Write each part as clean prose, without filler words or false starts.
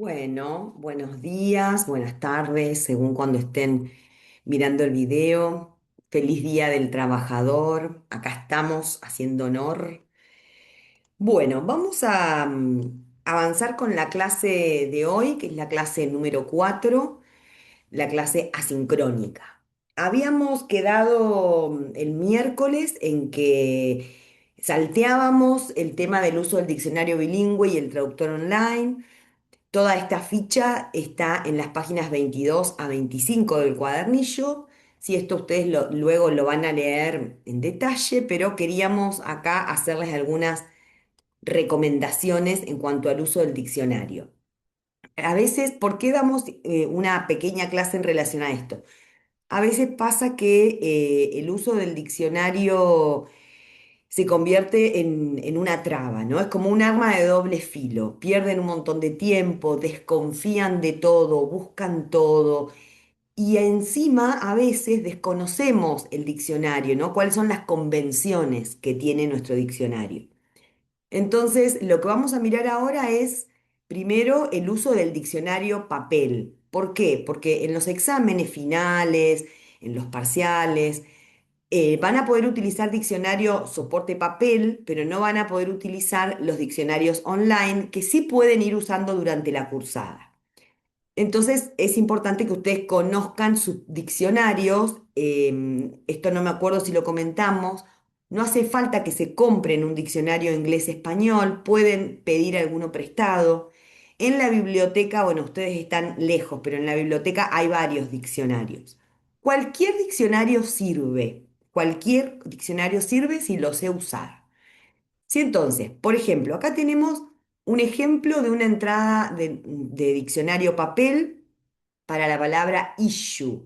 Bueno, buenos días, buenas tardes, según cuando estén mirando el video. Feliz Día del Trabajador. Acá estamos haciendo honor. Bueno, vamos a avanzar con la clase de hoy, que es la clase número 4, la clase asincrónica. Habíamos quedado el miércoles en que salteábamos el tema del uso del diccionario bilingüe y el traductor online. Toda esta ficha está en las páginas 22 a 25 del cuadernillo. Si esto ustedes luego lo van a leer en detalle, pero queríamos acá hacerles algunas recomendaciones en cuanto al uso del diccionario. A veces, ¿por qué damos una pequeña clase en relación a esto? A veces pasa que el uso del diccionario se convierte en una traba, ¿no? Es como un arma de doble filo. Pierden un montón de tiempo, desconfían de todo, buscan todo. Y encima a veces desconocemos el diccionario, ¿no? ¿Cuáles son las convenciones que tiene nuestro diccionario? Entonces, lo que vamos a mirar ahora es, primero, el uso del diccionario papel. ¿Por qué? Porque en los exámenes finales, en los parciales, van a poder utilizar diccionario soporte papel, pero no van a poder utilizar los diccionarios online que sí pueden ir usando durante la cursada. Entonces es importante que ustedes conozcan sus diccionarios. Esto no me acuerdo si lo comentamos. No hace falta que se compren un diccionario inglés-español, pueden pedir alguno prestado. En la biblioteca, bueno, ustedes están lejos, pero en la biblioteca hay varios diccionarios. Cualquier diccionario sirve si lo sé usar. Si entonces, por ejemplo, acá tenemos un ejemplo de una entrada de diccionario papel para la palabra issue.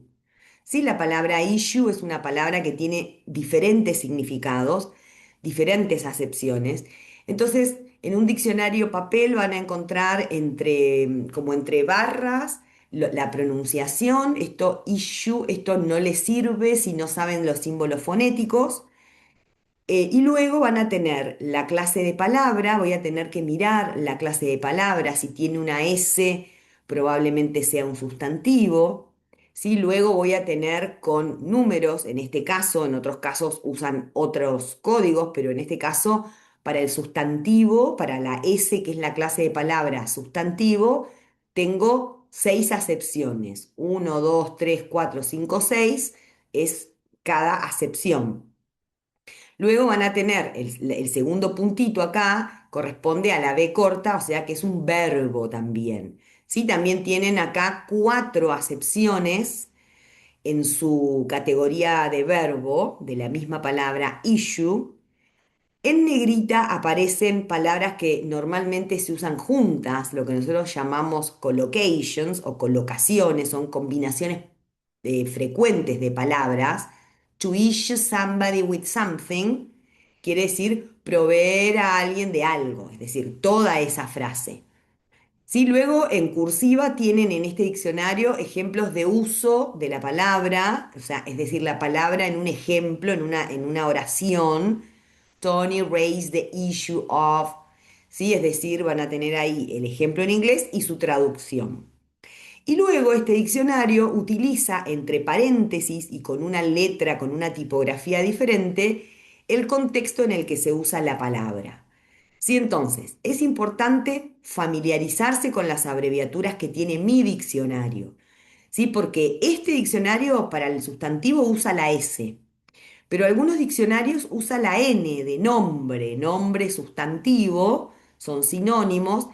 Sí, la palabra issue es una palabra que tiene diferentes significados, diferentes acepciones. Entonces, en un diccionario papel van a encontrar como entre barras la pronunciación. Esto issue, esto no les sirve si no saben los símbolos fonéticos. Y luego van a tener la clase de palabra, voy a tener que mirar la clase de palabra, si tiene una S, probablemente sea un sustantivo. ¿Sí? Luego voy a tener con números, en este caso, en otros casos usan otros códigos, pero en este caso, para el sustantivo, para la S, que es la clase de palabra sustantivo, tengo 6 acepciones. Uno, 2, 3, 4, 5, 6 es cada acepción. Luego van a tener el segundo puntito acá, corresponde a la B corta, o sea que es un verbo también. ¿Sí? También tienen acá 4 acepciones en su categoría de verbo de la misma palabra issue. En negrita aparecen palabras que normalmente se usan juntas, lo que nosotros llamamos collocations o colocaciones, son combinaciones frecuentes de palabras. To issue somebody with something quiere decir proveer a alguien de algo, es decir, toda esa frase. Sí, luego en cursiva tienen en este diccionario ejemplos de uso de la palabra, o sea, es decir, la palabra en un ejemplo, en una oración. Tony raised the issue of, ¿sí? Es decir, van a tener ahí el ejemplo en inglés y su traducción. Y luego este diccionario utiliza entre paréntesis y con una letra, con una tipografía diferente, el contexto en el que se usa la palabra. Sí, entonces, es importante familiarizarse con las abreviaturas que tiene mi diccionario, ¿sí? Porque este diccionario para el sustantivo usa la S, pero algunos diccionarios usan la N de nombre, nombre sustantivo, son sinónimos.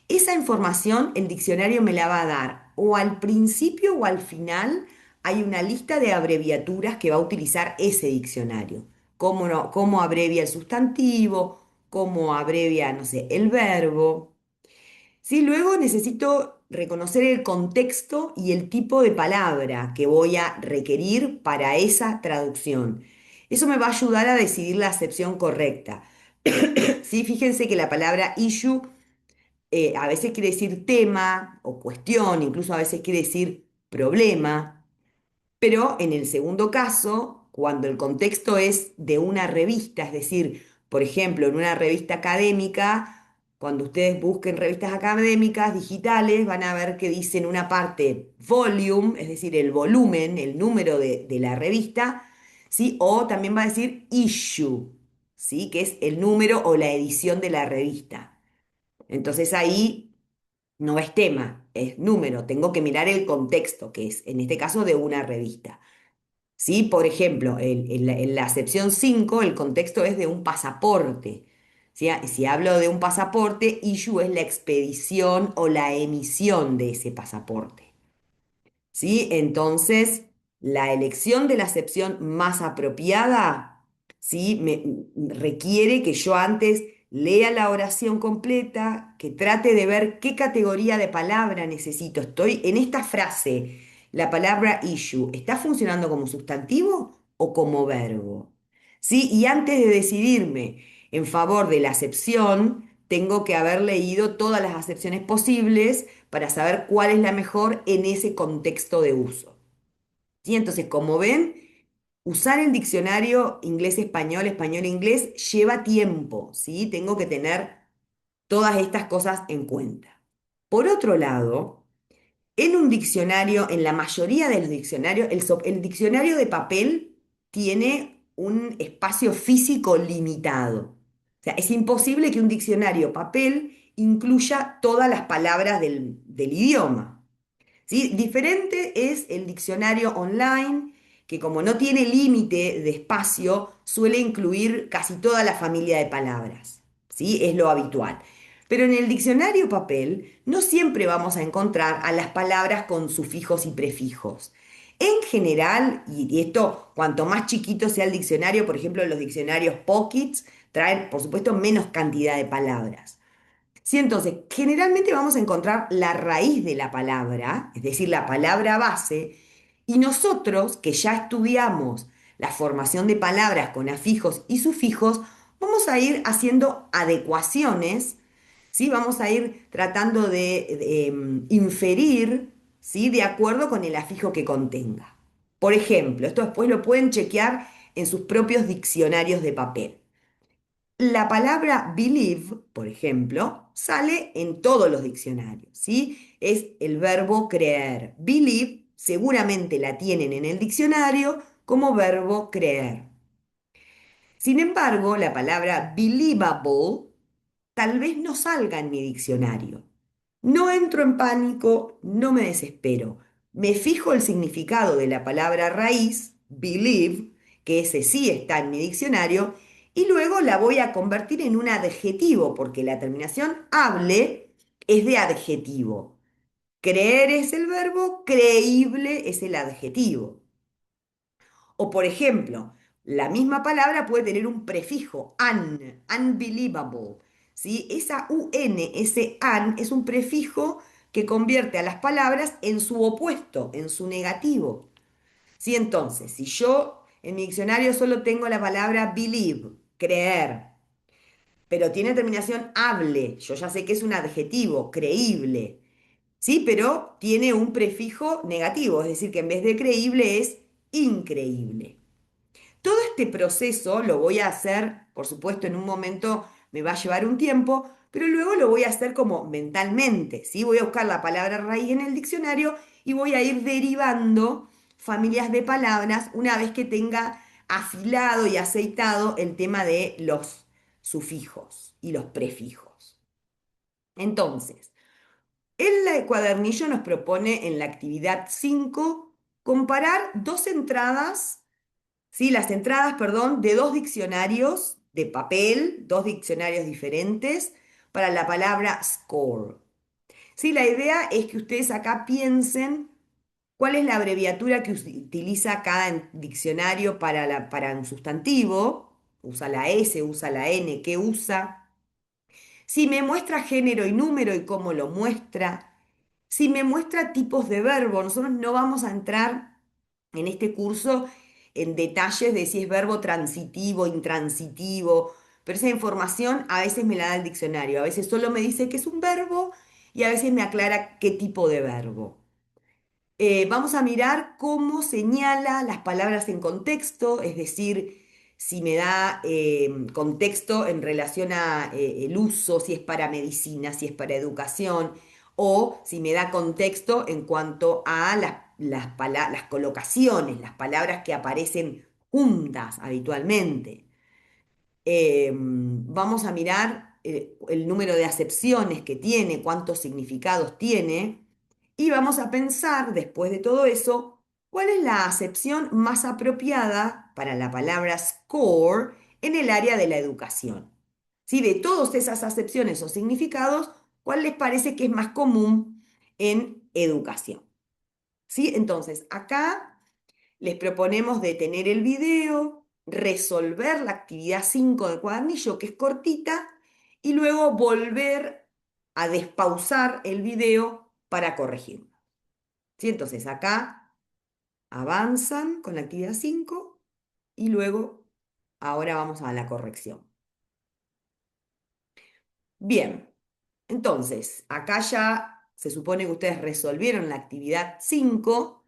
Esa información el diccionario me la va a dar o al principio o al final hay una lista de abreviaturas que va a utilizar ese diccionario. Cómo abrevia el sustantivo, cómo abrevia, no sé, el verbo. Sí, luego necesito reconocer el contexto y el tipo de palabra que voy a requerir para esa traducción. Eso me va a ayudar a decidir la acepción correcta. Sí, fíjense que la palabra issue a veces quiere decir tema o cuestión, incluso a veces quiere decir problema, pero en el segundo caso, cuando el contexto es de una revista, es decir, por ejemplo, en una revista académica, cuando ustedes busquen revistas académicas digitales, van a ver que dice en una parte volume, es decir, el volumen, el número de la revista, ¿sí? O también va a decir issue, ¿sí? Que es el número o la edición de la revista. Entonces ahí no es tema, es número. Tengo que mirar el contexto, que es en este caso de una revista. ¿Sí? Por ejemplo, en la acepción 5 el contexto es de un pasaporte. ¿Sí? Si hablo de un pasaporte, issue es la expedición o la emisión de ese pasaporte. ¿Sí? Entonces, la elección de la acepción más apropiada, ¿sí? Requiere que yo antes lea la oración completa, que trate de ver qué categoría de palabra necesito. Estoy en esta frase, la palabra issue, ¿está funcionando como sustantivo o como verbo? ¿Sí? Y antes de decidirme en favor de la acepción, tengo que haber leído todas las acepciones posibles para saber cuál es la mejor en ese contexto de uso. ¿Sí? Entonces, como ven, usar el diccionario inglés-español, español-inglés lleva tiempo, ¿sí? Tengo que tener todas estas cosas en cuenta. Por otro lado, en un diccionario, en la mayoría de los diccionarios, el diccionario de papel tiene un espacio físico limitado. O sea, es imposible que un diccionario papel incluya todas las palabras del idioma. ¿Sí? Diferente es el diccionario online, que como no tiene límite de espacio, suele incluir casi toda la familia de palabras. ¿Sí? Es lo habitual. Pero en el diccionario papel no siempre vamos a encontrar a las palabras con sufijos y prefijos. En general, y esto cuanto más chiquito sea el diccionario, por ejemplo, los diccionarios Pockets traen, por supuesto, menos cantidad de palabras. Sí, entonces, generalmente vamos a encontrar la raíz de la palabra, es decir, la palabra base, y nosotros que ya estudiamos la formación de palabras con afijos y sufijos, vamos a ir haciendo adecuaciones, ¿sí? Vamos a ir tratando de inferir, ¿sí? De acuerdo con el afijo que contenga. Por ejemplo, esto después lo pueden chequear en sus propios diccionarios de papel. La palabra believe, por ejemplo, sale en todos los diccionarios, ¿sí? Es el verbo creer. Believe seguramente la tienen en el diccionario como verbo creer. Sin embargo, la palabra believable tal vez no salga en mi diccionario. No entro en pánico, no me desespero. Me fijo el significado de la palabra raíz, believe, que ese sí está en mi diccionario, y luego la voy a convertir en un adjetivo, porque la terminación hable es de adjetivo. Creer es el verbo, creíble es el adjetivo. O por ejemplo, la misma palabra puede tener un prefijo, unbelievable, ¿sí? Esa un, ese an, es un prefijo que convierte a las palabras en su opuesto, en su negativo. ¿Sí? Entonces, si yo en mi diccionario solo tengo la palabra believe, creer, pero tiene terminación able, yo ya sé que es un adjetivo, creíble, ¿sí? Pero tiene un prefijo negativo, es decir, que en vez de creíble es increíble. Todo este proceso lo voy a hacer, por supuesto, en un momento me va a llevar un tiempo, pero luego lo voy a hacer como mentalmente, ¿sí? Voy a buscar la palabra raíz en el diccionario y voy a ir derivando familias de palabras una vez que tenga afilado y aceitado el tema de los sufijos y los prefijos. Entonces, el cuadernillo nos propone en la actividad 5 comparar dos entradas, ¿sí? Las entradas, perdón, de dos diccionarios de papel, dos diccionarios diferentes para la palabra score. Sí, la idea es que ustedes acá piensen cuál es la abreviatura que utiliza cada diccionario para un sustantivo. Usa la S, usa la N, ¿qué usa? Si me muestra género y número y cómo lo muestra. Si me muestra tipos de verbo, nosotros no vamos a entrar en este curso en detalles de si es verbo transitivo, intransitivo, pero esa información a veces me la da el diccionario, a veces solo me dice que es un verbo y a veces me aclara qué tipo de verbo. Vamos a mirar cómo señala las palabras en contexto, es decir, si me da contexto en relación a el uso, si es para medicina, si es para educación, o si me da contexto en cuanto a las colocaciones, las palabras que aparecen juntas habitualmente. Vamos a mirar el número de acepciones que tiene, cuántos significados tiene, y vamos a pensar, después de todo eso, cuál es la acepción más apropiada para la palabra score en el área de la educación. ¿Sí? De todas esas acepciones o significados, ¿cuál les parece que es más común en educación? ¿Sí? Entonces, acá les proponemos detener el video, resolver la actividad 5 del cuadernillo, que es cortita, y luego volver a despausar el video para corregirlo. ¿Sí? Entonces acá avanzan con la actividad 5 y luego ahora vamos a la corrección. Bien, entonces acá ya se supone que ustedes resolvieron la actividad 5,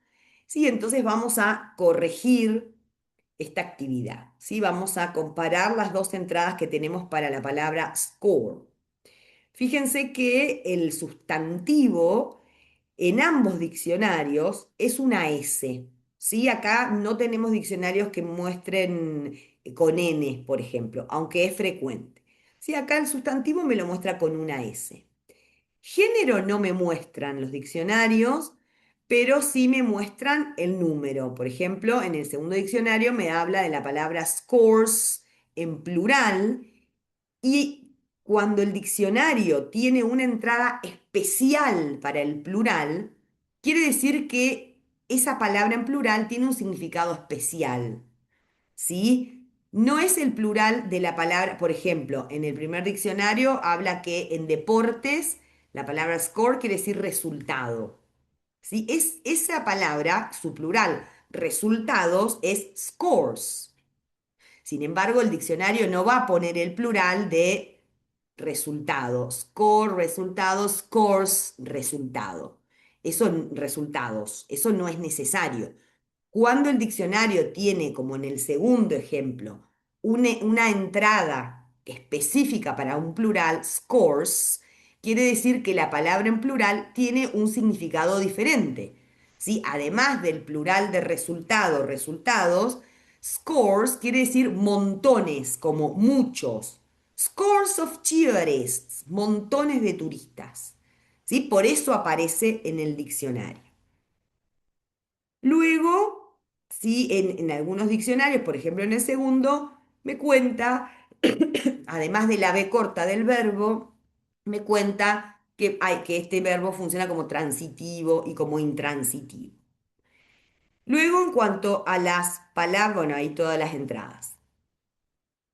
¿sí? Entonces vamos a corregir esta actividad, ¿sí? Vamos a comparar las dos entradas que tenemos para la palabra score. Fíjense que el sustantivo en ambos diccionarios es una S, ¿sí? Acá no tenemos diccionarios que muestren con N, por ejemplo, aunque es frecuente. ¿Sí? Acá el sustantivo me lo muestra con una S. Género no me muestran los diccionarios, pero sí me muestran el número. Por ejemplo, en el segundo diccionario me habla de la palabra scores en plural y cuando el diccionario tiene una entrada especial para el plural, quiere decir que esa palabra en plural tiene un significado especial. ¿Sí? No es el plural de la palabra, por ejemplo, en el primer diccionario habla que en deportes la palabra score quiere decir resultado. ¿Sí? Es esa palabra, su plural, resultados, es scores. Sin embargo, el diccionario no va a poner el plural de resultado. Score, resultado, scores, resultado. Eso, resultados. Eso no es necesario. Cuando el diccionario tiene, como en el segundo ejemplo, una entrada específica para un plural, scores, quiere decir que la palabra en plural tiene un significado diferente. ¿Sí? Además del plural de resultado, resultados, scores quiere decir montones, como muchos. Scores of tourists, montones de turistas. ¿Sí? Por eso aparece en el diccionario. Luego, sí, en algunos diccionarios, por ejemplo en el segundo, me cuenta, además de la B corta del verbo, me cuenta que este verbo funciona como transitivo y como intransitivo. Luego, en cuanto a las palabras, bueno, ahí todas las entradas.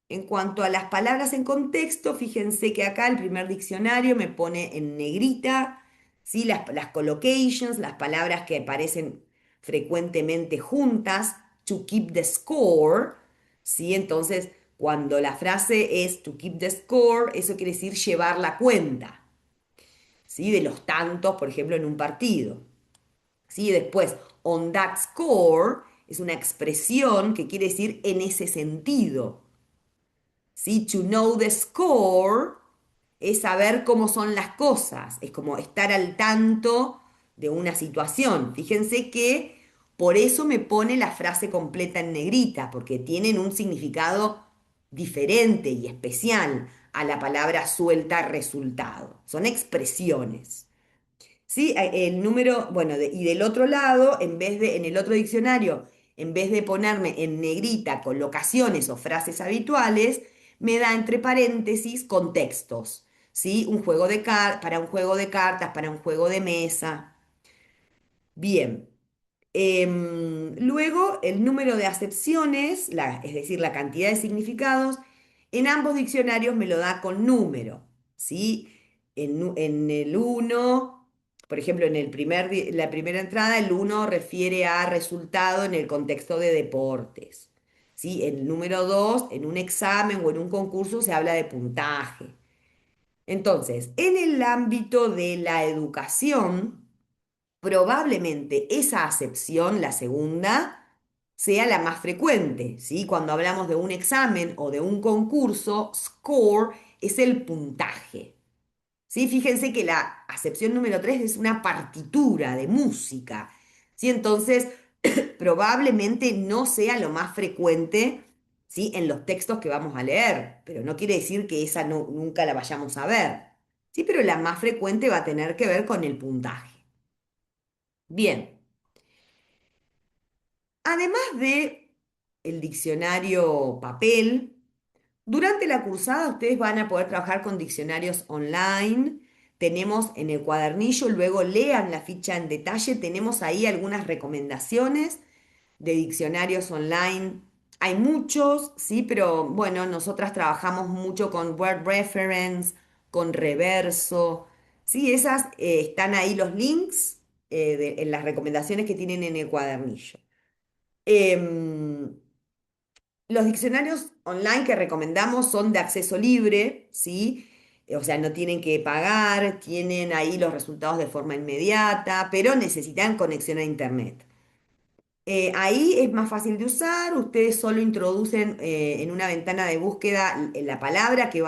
En cuanto a las palabras en contexto, fíjense que acá el primer diccionario me pone en negrita, ¿sí? Las collocations, las palabras que aparecen frecuentemente juntas, to keep the score, ¿sí? Entonces, cuando la frase es to keep the score, eso quiere decir llevar la cuenta, ¿sí? De los tantos, por ejemplo, en un partido. ¿Sí? Después, on that score es una expresión que quiere decir en ese sentido. ¿Sí? To know the score es saber cómo son las cosas, es como estar al tanto de una situación. Fíjense que por eso me pone la frase completa en negrita, porque tienen un significado diferente y especial a la palabra suelta resultado. Son expresiones. ¿Sí? El número, bueno, y del otro lado, en el otro diccionario, en vez de ponerme en negrita colocaciones o frases habituales, me da entre paréntesis contextos, ¿sí? Para un juego de cartas, para un juego de mesa. Bien. Luego, el número de acepciones, es decir, la cantidad de significados, en ambos diccionarios me lo da con número, ¿sí? En el uno, por ejemplo, la primera entrada, el uno refiere a resultado en el contexto de deportes, ¿sí? El número 2, en un examen o en un concurso se habla de puntaje. Entonces, en el ámbito de la educación, probablemente esa acepción, la segunda, sea la más frecuente, ¿sí? Cuando hablamos de un examen o de un concurso, score es el puntaje. ¿Sí? Fíjense que la acepción número 3 es una partitura de música, ¿sí? Entonces, probablemente no sea lo más frecuente, ¿sí? En los textos que vamos a leer, pero no quiere decir que esa nunca la vayamos a ver, ¿sí? Pero la más frecuente va a tener que ver con el puntaje. Bien, además de el diccionario papel, durante la cursada ustedes van a poder trabajar con diccionarios online. Tenemos en el cuadernillo, luego lean la ficha en detalle, tenemos ahí algunas recomendaciones de diccionarios online. Hay muchos, sí, pero bueno, nosotras trabajamos mucho con Word Reference, con Reverso, sí, esas están ahí los links en las recomendaciones que tienen en el cuadernillo. Em, los diccionarios online que recomendamos son de acceso libre, ¿sí? O sea, no tienen que pagar, tienen ahí los resultados de forma inmediata, pero necesitan conexión a Internet. Ahí es más fácil de usar, ustedes solo introducen en una ventana de búsqueda la palabra que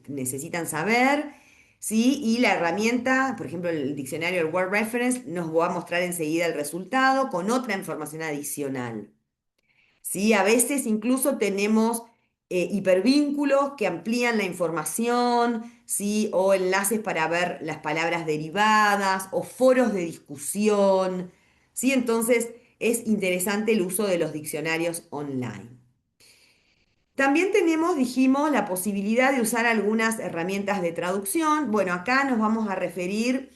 necesitan saber, ¿sí? Y la herramienta, por ejemplo, el diccionario, el Word Reference, nos va a mostrar enseguida el resultado con otra información adicional. ¿Sí? A veces incluso tenemos hipervínculos que amplían la información, ¿sí? O enlaces para ver las palabras derivadas o foros de discusión, ¿sí? Entonces es interesante el uso de los diccionarios online. También tenemos, dijimos, la posibilidad de usar algunas herramientas de traducción. Bueno, acá nos vamos a referir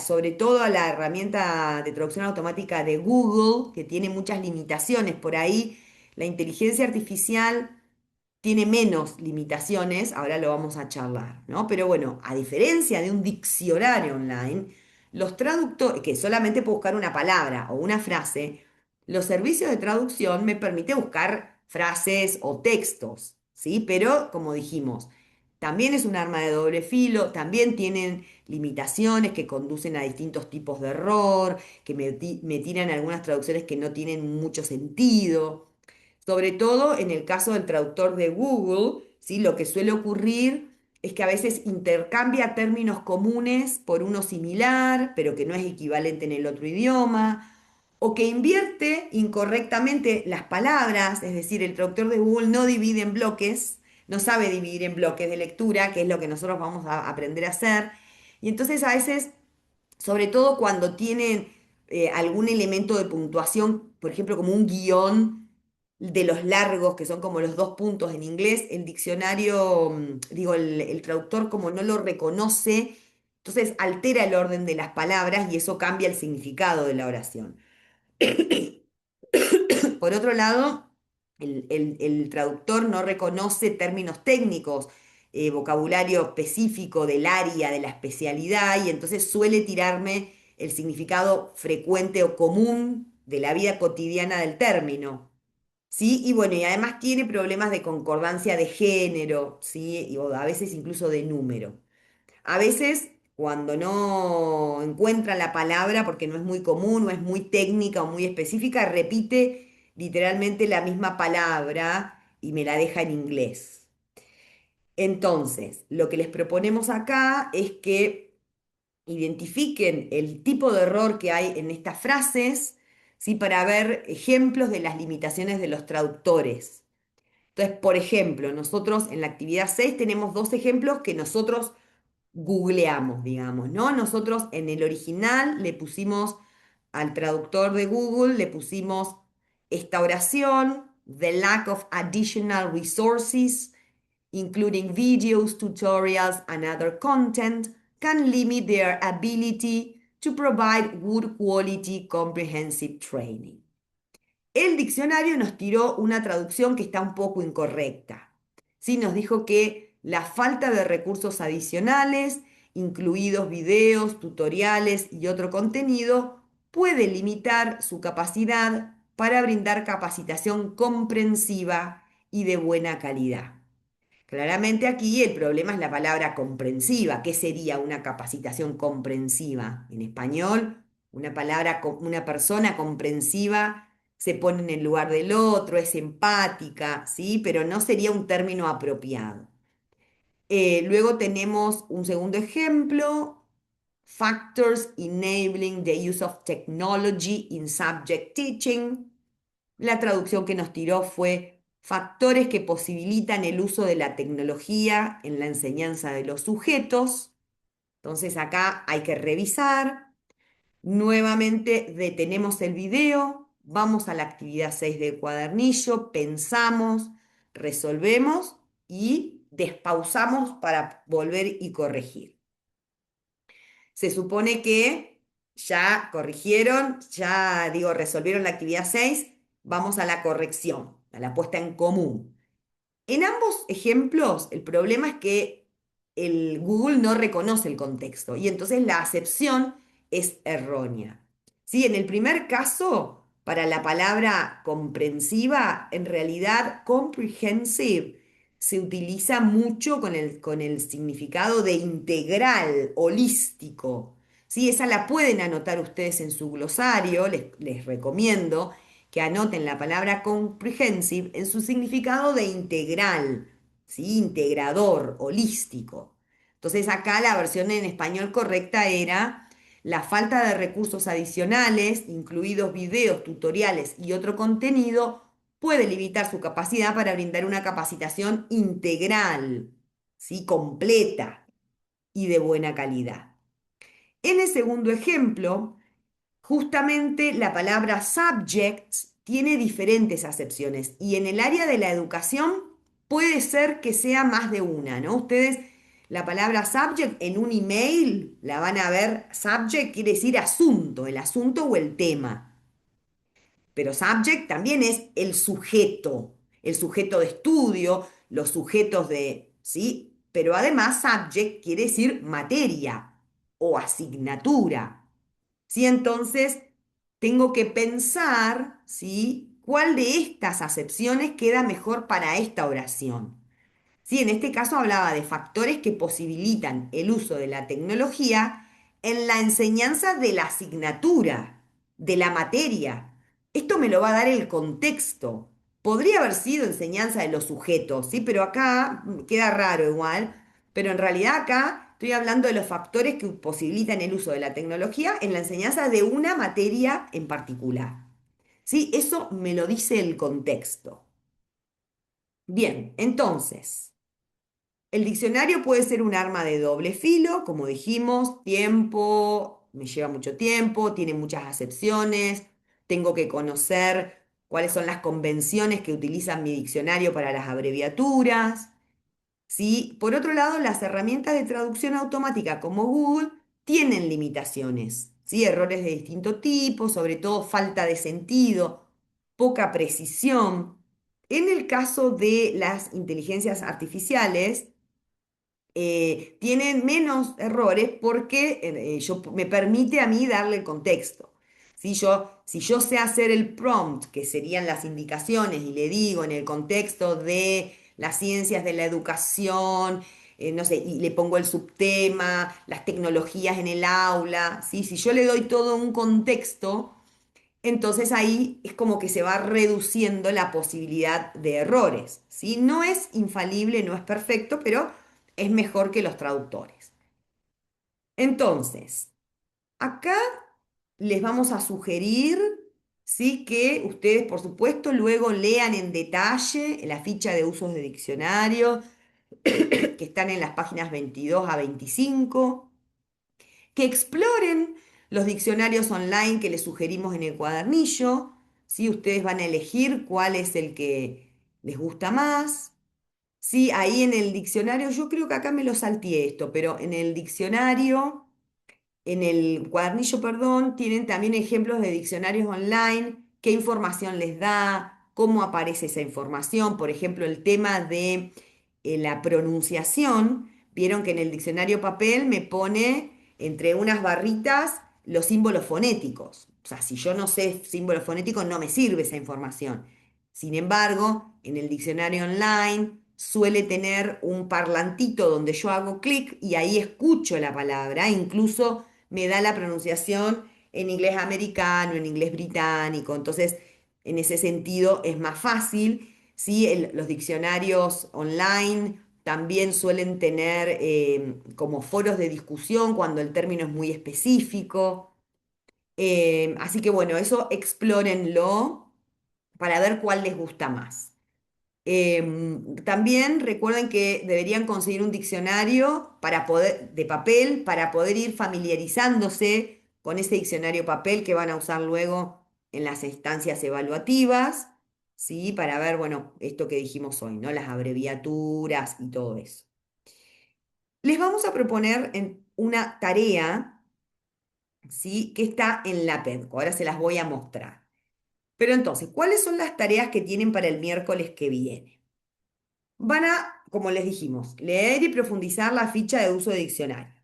sobre todo a la herramienta de traducción automática de Google, que tiene muchas limitaciones. Por ahí la inteligencia artificial tiene menos limitaciones, ahora lo vamos a charlar, ¿no? Pero bueno, a diferencia de un diccionario online, los traductores, que solamente puedo buscar una palabra o una frase, los servicios de traducción me permiten buscar frases o textos, ¿sí? Pero como dijimos, también es un arma de doble filo, también tienen limitaciones que conducen a distintos tipos de error, que me tiran algunas traducciones que no tienen mucho sentido. Sobre todo en el caso del traductor de Google, ¿sí? Lo que suele ocurrir es que a veces intercambia términos comunes por uno similar, pero que no es equivalente en el otro idioma, o que invierte incorrectamente las palabras, es decir, el traductor de Google no divide en bloques, no sabe dividir en bloques de lectura, que es lo que nosotros vamos a aprender a hacer, y entonces a veces sobre todo cuando tienen algún elemento de puntuación, por ejemplo, como un guión de los largos, que son como los dos puntos en inglés, el diccionario, digo, el traductor como no lo reconoce, entonces altera el orden de las palabras y eso cambia el significado de la oración. Por otro lado, el traductor no reconoce términos técnicos, vocabulario específico del área, de la especialidad, y entonces suele tirarme el significado frecuente o común de la vida cotidiana del término. ¿Sí? Y bueno, y además tiene problemas de concordancia de género, ¿sí? O a veces incluso de número. A veces, cuando no encuentra la palabra, porque no es muy común o es muy técnica o muy específica, repite literalmente la misma palabra y me la deja en inglés. Entonces, lo que les proponemos acá es que identifiquen el tipo de error que hay en estas frases, ¿sí? Para ver ejemplos de las limitaciones de los traductores. Entonces, por ejemplo, nosotros en la actividad 6 tenemos dos ejemplos que nosotros googleamos, digamos, ¿no? Nosotros en el original le pusimos al traductor de Google, le pusimos esta oración: the lack of additional resources, including videos, tutorials, and other content, can limit their ability to provide good quality comprehensive training. El diccionario nos tiró una traducción que está un poco incorrecta. ¿Sí? Nos dijo que la falta de recursos adicionales, incluidos videos, tutoriales y otro contenido, puede limitar su capacidad para brindar capacitación comprensiva y de buena calidad. Claramente aquí el problema es la palabra comprensiva. ¿Qué sería una capacitación comprensiva? En español, una palabra, una persona comprensiva se pone en el lugar del otro, es empática, ¿sí? Pero no sería un término apropiado. Luego tenemos un segundo ejemplo, Factors enabling the use of technology in subject teaching. La traducción que nos tiró fue factores que posibilitan el uso de la tecnología en la enseñanza de los sujetos. Entonces acá hay que revisar. Nuevamente detenemos el video, vamos a la actividad 6 del cuadernillo, pensamos, resolvemos y despausamos para volver y corregir. Se supone que ya corrigieron, ya digo, resolvieron la actividad 6, vamos a la corrección, a la puesta en común. En ambos ejemplos, el problema es que el Google no reconoce el contexto y entonces la acepción es errónea. ¿Sí? En el primer caso, para la palabra comprensiva, en realidad comprehensive se utiliza mucho con el significado de integral, holístico. ¿Sí? Esa la pueden anotar ustedes en su glosario, les recomiendo que anoten la palabra comprehensive en su significado de integral, ¿sí? Integrador, holístico. Entonces acá la versión en español correcta era la falta de recursos adicionales, incluidos videos, tutoriales y otro contenido, puede limitar su capacidad para brindar una capacitación integral, ¿sí? Completa y de buena calidad. En el segundo ejemplo, justamente la palabra subjects tiene diferentes acepciones y en el área de la educación puede ser que sea más de una, ¿no? Ustedes la palabra subject en un email la van a ver, subject quiere decir asunto, el asunto o el tema, pero subject también es el sujeto de estudio, los sujetos de, ¿sí? Pero además subject quiere decir materia o asignatura. ¿Sí? Entonces, tengo que pensar, ¿sí? ¿Cuál de estas acepciones queda mejor para esta oración? ¿Sí? En este caso hablaba de factores que posibilitan el uso de la tecnología en la enseñanza de la asignatura, de la materia. Esto me lo va a dar el contexto. Podría haber sido enseñanza de los sujetos, ¿sí? Pero acá queda raro igual, pero en realidad acá estoy hablando de los factores que posibilitan el uso de la tecnología en la enseñanza de una materia en particular. ¿Sí? Eso me lo dice el contexto. Bien, entonces, el diccionario puede ser un arma de doble filo, como dijimos, tiempo, me lleva mucho tiempo, tiene muchas acepciones, tengo que conocer cuáles son las convenciones que utiliza mi diccionario para las abreviaturas. ¿Sí? Por otro lado, las herramientas de traducción automática como Google tienen limitaciones, ¿sí? Errores de distinto tipo, sobre todo falta de sentido, poca precisión. En el caso de las inteligencias artificiales, tienen menos errores porque me permite a mí darle el contexto. Si yo sé hacer el prompt, que serían las indicaciones, y le digo en el contexto de las ciencias de la educación, no sé, y le pongo el subtema, las tecnologías en el aula, ¿sí? Si yo le doy todo un contexto, entonces ahí es como que se va reduciendo la posibilidad de errores, ¿sí? No es infalible, no es perfecto, pero es mejor que los traductores. Entonces, acá les vamos a sugerir, ¿sí? Que ustedes, por supuesto, luego lean en detalle la ficha de usos de diccionario que están en las páginas 22 a 25, que exploren los diccionarios online que les sugerimos en el cuadernillo, ¿sí? Ustedes van a elegir cuál es el que les gusta más. Sí, ahí en el diccionario, yo creo que acá me lo salteé esto, pero en el diccionario, en el cuadernillo, perdón, tienen también ejemplos de diccionarios online, qué información les da, cómo aparece esa información, por ejemplo, el tema de la pronunciación. Vieron que en el diccionario papel me pone entre unas barritas los símbolos fonéticos. O sea, si yo no sé símbolos fonéticos, no me sirve esa información. Sin embargo, en el diccionario online suele tener un parlantito donde yo hago clic y ahí escucho la palabra, incluso me da la pronunciación en inglés americano, en inglés británico. Entonces, en ese sentido es más fácil. ¿Sí? Los diccionarios online también suelen tener como foros de discusión cuando el término es muy específico. Así que bueno, eso explórenlo para ver cuál les gusta más. También recuerden que deberían conseguir un diccionario de papel para poder ir familiarizándose con ese diccionario papel que van a usar luego en las instancias evaluativas, ¿sí? Para ver, bueno, esto que dijimos hoy, ¿no? Las abreviaturas y todo eso. Les vamos a proponer una tarea, ¿sí? Que está en la PEDCO. Ahora se las voy a mostrar. Pero entonces, ¿cuáles son las tareas que tienen para el miércoles que viene? Van a, como les dijimos, leer y profundizar la ficha de uso de diccionario.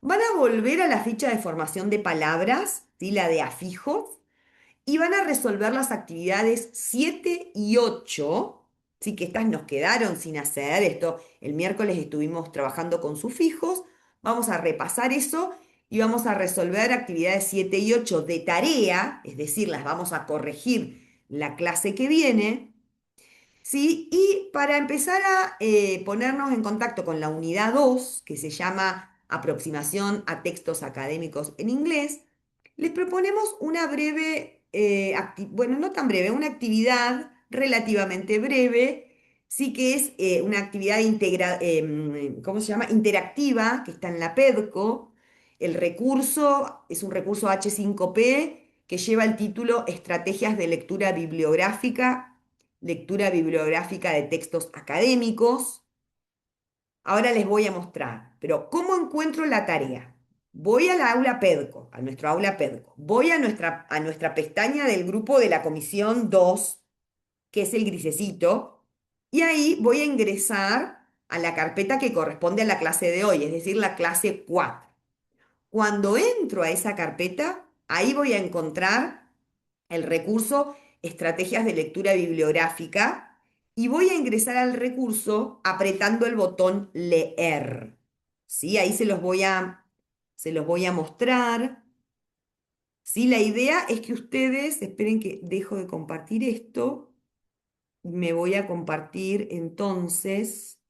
Van a volver a la ficha de formación de palabras, ¿sí? La de afijos, y van a resolver las actividades 7 y 8, ¿sí? Que estas nos quedaron sin hacer. Esto, el miércoles estuvimos trabajando con sufijos. Vamos a repasar eso y vamos a resolver actividades 7 y 8 de tarea, es decir, las vamos a corregir la clase que viene. ¿Sí? Y para empezar a ponernos en contacto con la unidad 2 que se llama Aproximación a textos académicos en inglés, les proponemos una breve, bueno, no tan breve, una actividad relativamente breve, sí que es una actividad ¿cómo se llama? Interactiva, que está en la PEDCO. El recurso es un recurso H5P que lleva el título Estrategias de lectura bibliográfica de textos académicos. Ahora les voy a mostrar, pero ¿cómo encuentro la tarea? Voy al aula PEDCO, a nuestro aula PEDCO. Voy a nuestra pestaña del grupo de la comisión 2, que es el grisecito, y ahí voy a ingresar a la carpeta que corresponde a la clase de hoy, es decir, la clase 4. Cuando entro a esa carpeta, ahí voy a encontrar el recurso Estrategias de lectura bibliográfica y voy a ingresar al recurso apretando el botón Leer. ¿Sí? Ahí se los voy a mostrar. ¿Sí? La idea es que ustedes, esperen que dejo de compartir esto, me voy a compartir entonces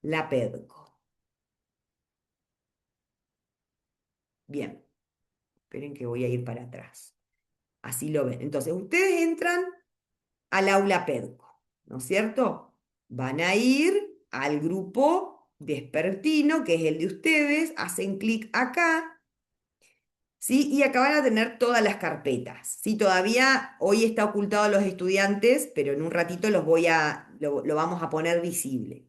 la PEDCO. Bien, esperen que voy a ir para atrás. Así lo ven. Entonces, ustedes entran al aula PEDCO, ¿no es cierto? Van a ir al grupo despertino, que es el de ustedes, hacen clic acá, ¿sí? Y acá van a tener todas las carpetas, ¿sí? Todavía hoy está ocultado a los estudiantes, pero en un ratito lo vamos a poner visible.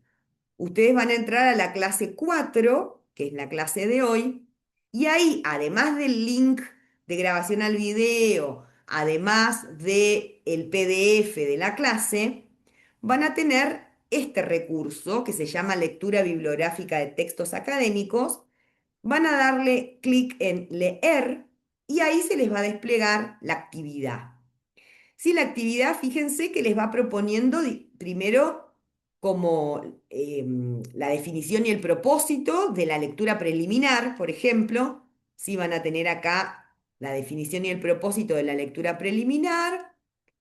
Ustedes van a entrar a la clase 4, que es la clase de hoy, y ahí, además del link de grabación al video, además del PDF de la clase, van a tener este recurso que se llama Lectura Bibliográfica de Textos Académicos. Van a darle clic en Leer y ahí se les va a desplegar la actividad. Sí, la actividad, fíjense que les va proponiendo primero como la definición y el propósito de la lectura preliminar, por ejemplo. Sí, van a tener acá la definición y el propósito de la lectura preliminar,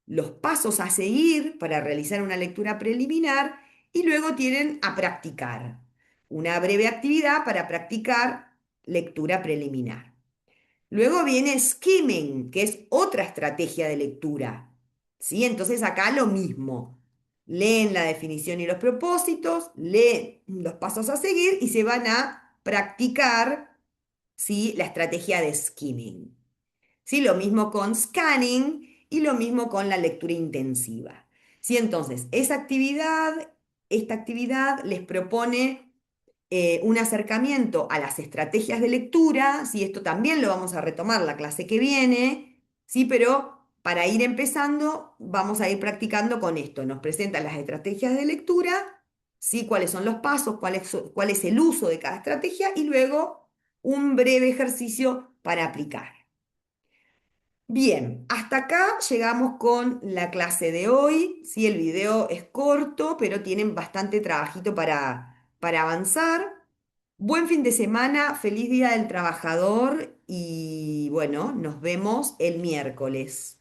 los pasos a seguir para realizar una lectura preliminar y luego tienen a practicar, una breve actividad para practicar lectura preliminar. Luego viene skimming, que es otra estrategia de lectura. ¿Sí? Entonces acá lo mismo. Leen la definición y los propósitos, leen los pasos a seguir y se van a practicar, ¿sí? La estrategia de skimming. ¿Sí? Lo mismo con scanning y lo mismo con la lectura intensiva. ¿Sí? Entonces, esta actividad les propone un acercamiento a las estrategias de lectura, ¿sí? Esto también lo vamos a retomar la clase que viene, ¿sí? Pero para ir empezando, vamos a ir practicando con esto. Nos presentan las estrategias de lectura, ¿sí? Cuáles son los pasos, cuál es el uso de cada estrategia y luego un breve ejercicio para aplicar. Bien, hasta acá llegamos con la clase de hoy. Sí, el video es corto, pero tienen bastante trabajito para avanzar. Buen fin de semana, feliz Día del Trabajador y bueno, nos vemos el miércoles.